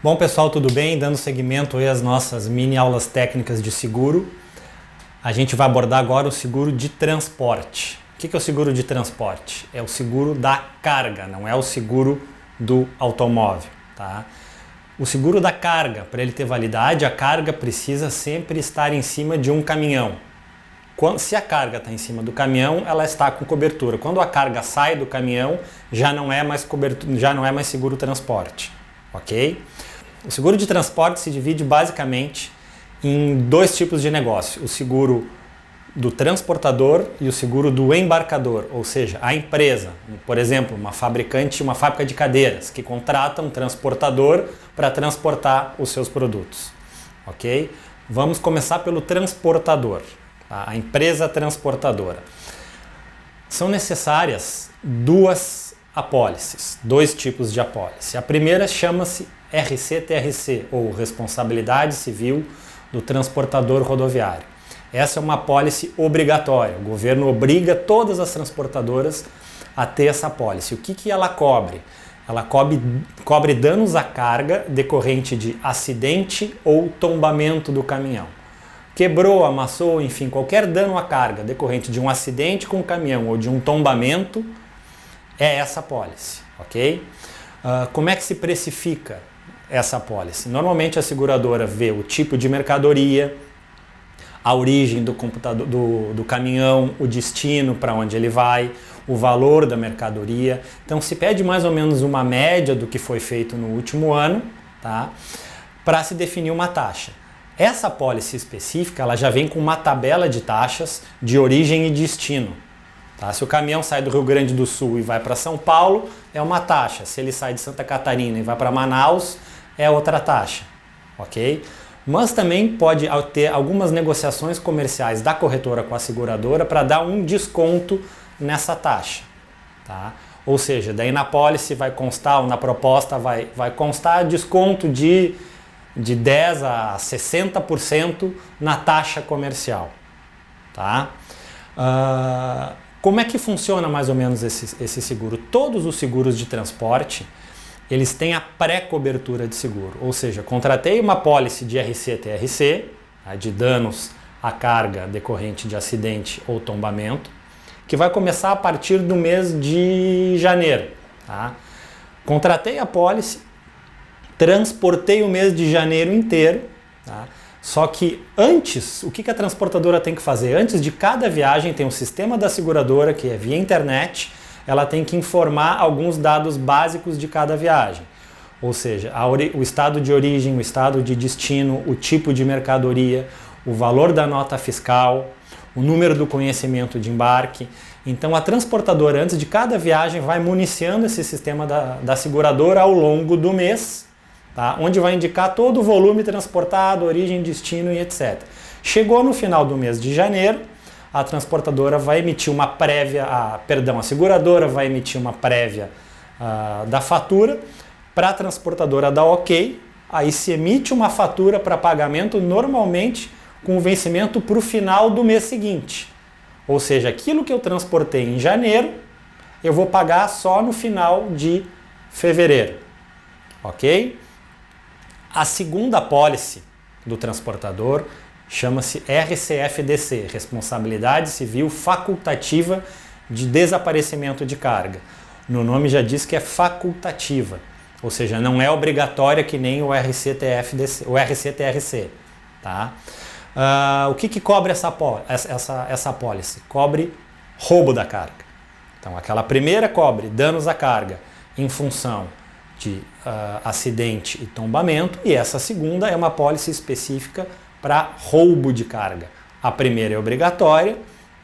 Bom pessoal, tudo bem? Dando seguimento aí às nossas mini aulas técnicas de seguro, a gente vai abordar agora o seguro de transporte. O que é o seguro de transporte? É o seguro da carga, não é o seguro do automóvel, tá? O seguro da carga, para ele ter validade, a carga precisa sempre estar em cima de um caminhão. Se a carga está em cima do caminhão, ela está com cobertura. Quando a carga sai do caminhão, já não é mais cobertura, já não é mais seguro transporte, ok? O seguro de transporte se divide basicamente em dois tipos de negócio: o seguro do transportador e o seguro do embarcador, ou seja, a empresa, por exemplo, uma fábrica de cadeiras que contrata um transportador para transportar os seus produtos, ok? Vamos começar pelo transportador, tá? A empresa transportadora. São necessárias duas apólices, dois tipos de apólice. A primeira chama-se RCTRC, ou Responsabilidade Civil do Transportador Rodoviário. Essa é uma apólice obrigatória. O governo obriga todas as transportadoras a ter essa apólice. O que ela cobre? Ela cobre danos à carga decorrente de acidente ou tombamento do caminhão. Quebrou, amassou, enfim, qualquer dano à carga decorrente de um acidente com o caminhão ou de um tombamento, é essa apólice, ok? Como é que se precifica essa apólice? Normalmente a seguradora vê o tipo de mercadoria, a origem do caminhão, o destino para onde ele vai, o valor da mercadoria. Então se pede mais ou menos uma média do que foi feito no último ano, tá? Para se definir uma taxa. Essa apólice específica, ela já vem com uma tabela de taxas de origem e destino. Tá? Se o caminhão sai do Rio Grande do Sul e vai para São Paulo, é uma taxa. Se ele sai de Santa Catarina e vai para Manaus, é outra taxa, ok? Mas também pode ter algumas negociações comerciais da corretora com a seguradora para dar um desconto nessa taxa, tá? Ou seja, daí na apólice vai constar, ou na proposta vai constar desconto de 10% a 60% na taxa comercial, tá? Como é que funciona mais ou menos esse seguro? Todos os seguros de transporte, eles têm a pré-cobertura de seguro, ou seja, contratei uma apólice de RCTRC, tá, de danos à carga decorrente de acidente ou tombamento, que vai começar a partir do mês de janeiro. Tá? Contratei a apólice, transportei o mês de janeiro inteiro, tá? Só que antes, o que a transportadora tem que fazer? Antes de cada viagem tem um sistema da seguradora que é via internet, ela tem que informar alguns dados básicos de cada viagem. Ou seja, o estado de origem, o estado de destino, o tipo de mercadoria, o valor da nota fiscal, o número do conhecimento de embarque. Então a transportadora, antes de cada viagem, vai municiando esse sistema da seguradora ao longo do mês, tá? Onde vai indicar todo o volume transportado, origem, destino e etc. Chegou no final do mês de janeiro, a transportadora vai emitir uma prévia, a seguradora vai emitir uma prévia da fatura, para a transportadora dar ok, aí se emite uma fatura para pagamento normalmente com vencimento para o final do mês seguinte. Ou seja, aquilo que eu transportei em janeiro, eu vou pagar só no final de fevereiro, ok? A segunda apólice do transportador chama-se RCFDC, Responsabilidade Civil Facultativa de Desaparecimento de Carga. No nome já diz que é facultativa, ou seja, não é obrigatória que nem o RCTRC. Tá? O que cobre essa apólice? Cobre roubo da carga. Então, aquela primeira cobre danos à carga em função de acidente e tombamento, e essa segunda é uma apólice específica para roubo de carga. A primeira é obrigatória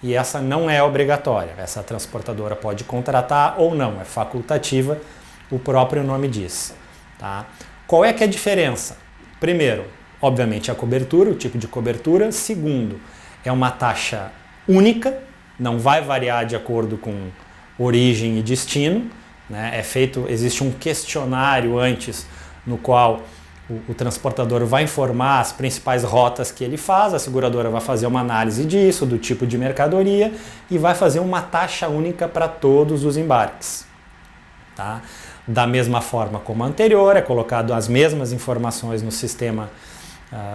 e essa não é obrigatória. Essa transportadora pode contratar ou não, é facultativa, o próprio nome diz. Tá? Qual é que é a diferença? Primeiro, obviamente a cobertura, o tipo de cobertura. Segundo, é uma taxa única, não vai variar de acordo com origem e destino. Né? Existe um questionário antes no qual o transportador vai informar as principais rotas que ele faz, a seguradora vai fazer uma análise disso, do tipo de mercadoria, e vai fazer uma taxa única para todos os embarques. Tá? da mesma forma como a anterior, é colocado as mesmas informações no sistema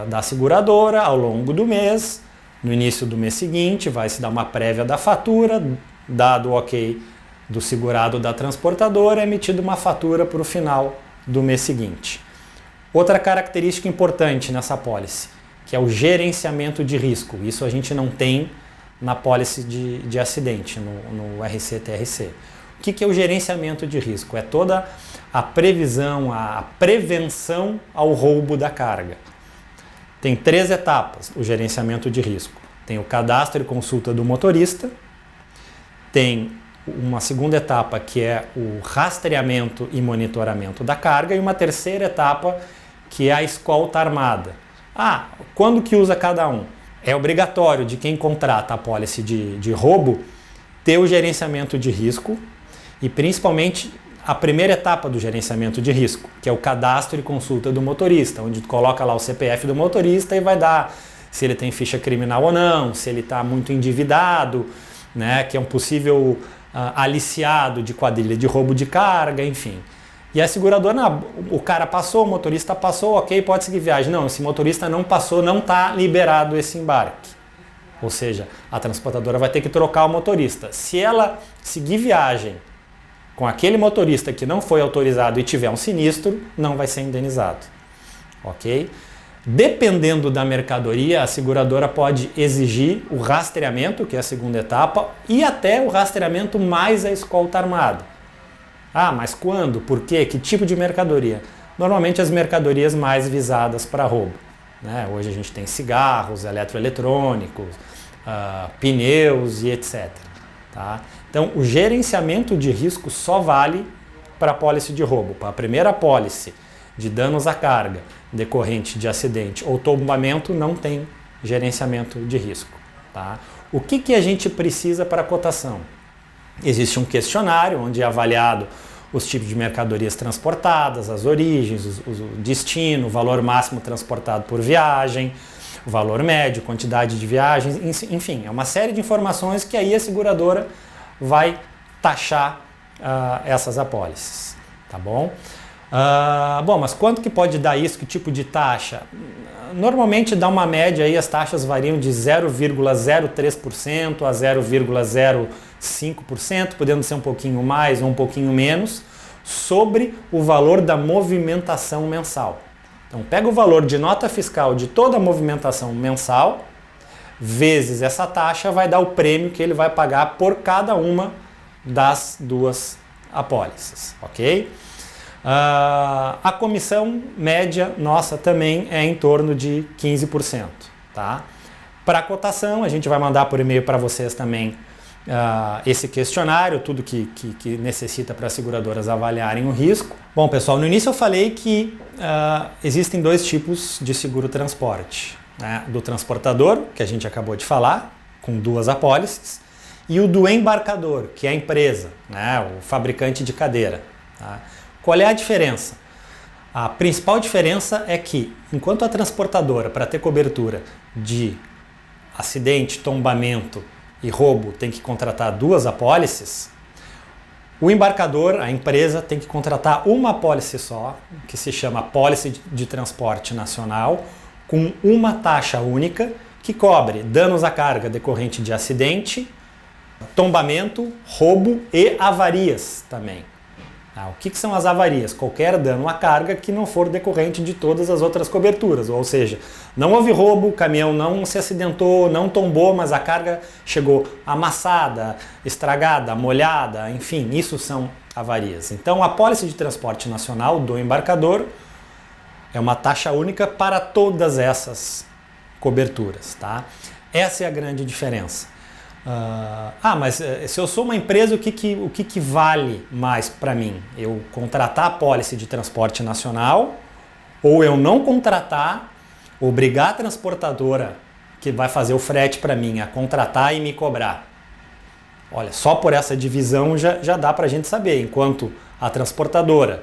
da seguradora ao longo do mês. No início do mês seguinte vai se dar uma prévia da fatura, dado o ok do segurado da transportadora, é emitida uma fatura para o final do mês seguinte. Outra característica importante nessa apólice, que é o gerenciamento de risco. Isso a gente não tem na apólice de acidente, no RC-TRC. O que é o gerenciamento de risco? É toda a previsão, a prevenção ao roubo da carga. Tem 3 etapas o gerenciamento de risco. Tem o cadastro e consulta do motorista, tem uma segunda etapa que é o rastreamento e monitoramento da carga e uma terceira etapa que é a escolta armada. Quando que usa cada um? É obrigatório de quem contrata a apólice de roubo ter o gerenciamento de risco e principalmente a primeira etapa do gerenciamento de risco, que é o cadastro e consulta do motorista, onde tu coloca lá o CPF do motorista e vai dar se ele tem ficha criminal ou não, se ele está muito endividado, né, que é um possível aliciado de quadrilha de roubo de carga, enfim. E a seguradora, o cara passou, o motorista passou, ok, pode seguir viagem. Não, esse motorista não passou, não está liberado esse embarque. Ou seja, a transportadora vai ter que trocar o motorista. Se ela seguir viagem com aquele motorista que não foi autorizado e tiver um sinistro, não vai ser indenizado. Ok? Dependendo da mercadoria, a seguradora pode exigir o rastreamento, que é a segunda etapa, e até o rastreamento mais a escolta armada. Mas quando? Por quê? Que tipo de mercadoria? Normalmente as mercadorias mais visadas para roubo. Né? Hoje a gente tem cigarros, eletroeletrônicos, pneus e etc. Tá? Então o gerenciamento de risco só vale para a apólice de roubo. Para a primeira apólice de danos à carga decorrente de acidente ou tombamento não tem gerenciamento de risco. Tá? O que a gente precisa para a cotação? Existe um questionário onde é avaliado os tipos de mercadorias transportadas, as origens, o destino, o valor máximo transportado por viagem, o valor médio, quantidade de viagens, enfim, é uma série de informações que aí a seguradora vai taxar essas apólices, tá bom? Mas quanto que pode dar isso? Que tipo de taxa? Normalmente dá uma média aí, as taxas variam de 0,03% a 0,05%, podendo ser um pouquinho mais ou um pouquinho menos, sobre o valor da movimentação mensal. Então pega o valor de nota fiscal de toda a movimentação mensal, vezes essa taxa, vai dar o prêmio que ele vai pagar por cada uma das 2 apólices, ok? A comissão média nossa também é em torno de 15%. Tá? Para a cotação, a gente vai mandar por e-mail para vocês também esse questionário, tudo que necessita para as seguradoras avaliarem o risco. Bom, pessoal, no início eu falei que existem 2 tipos de seguro transporte. Né? Do transportador, que a gente acabou de falar, com 2 apólices, e o do embarcador, que é a empresa, né? O fabricante de cadeira. Tá? Qual é a diferença? A principal diferença é que, enquanto a transportadora, para ter cobertura de acidente, tombamento e roubo, tem que contratar 2 apólices, o embarcador, a empresa, tem que contratar uma apólice só, que se chama Apólice de Transporte Nacional, com uma taxa única, que cobre danos à carga decorrente de acidente, tombamento, roubo e avarias também. O que são as avarias? Qualquer dano à carga que não for decorrente de todas as outras coberturas, ou seja, não houve roubo, o caminhão não se acidentou, não tombou, mas a carga chegou amassada, estragada, molhada, enfim, isso são avarias. Então a apólice de transporte nacional do embarcador é uma taxa única para todas essas coberturas. Tá? Essa é a grande diferença. Mas se eu sou uma empresa, o que vale mais para mim? Eu contratar a apólice de transporte nacional ou eu não contratar, obrigar a transportadora que vai fazer o frete para mim a contratar e me cobrar? Olha, só por essa divisão já dá para a gente saber. Enquanto a transportadora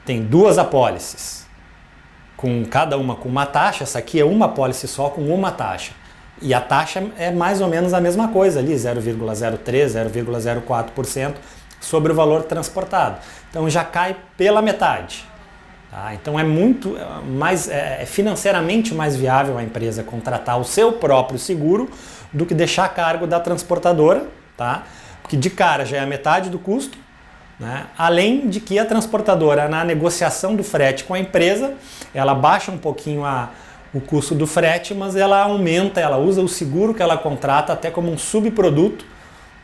tem 2 apólices, com cada uma com uma taxa, essa aqui é uma apólice só com uma taxa. E a taxa é mais ou menos a mesma coisa ali, 0,03%, 0,04%, sobre o valor transportado. Então já cai pela metade. Tá? Então é muito mais financeiramente mais viável a empresa contratar o seu próprio seguro do que deixar a cargo da transportadora, tá? Porque de cara já é a metade do custo, né? Além de que a transportadora, na negociação do frete com a empresa, ela baixa um pouquinho o custo do frete, mas ela aumenta, ela usa o seguro que ela contrata até como um subproduto,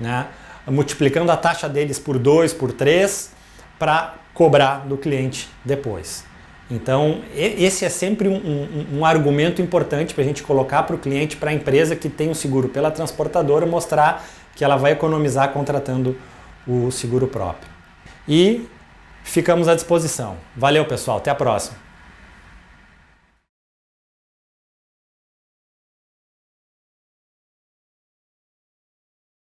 né? Multiplicando a taxa deles por 2, por 3, para cobrar do cliente depois. Então, esse é sempre um argumento importante para a gente colocar para o cliente, para a empresa que tem o seguro pela transportadora, mostrar que ela vai economizar contratando o seguro próprio. E ficamos à disposição. Valeu, pessoal. Até a próxima.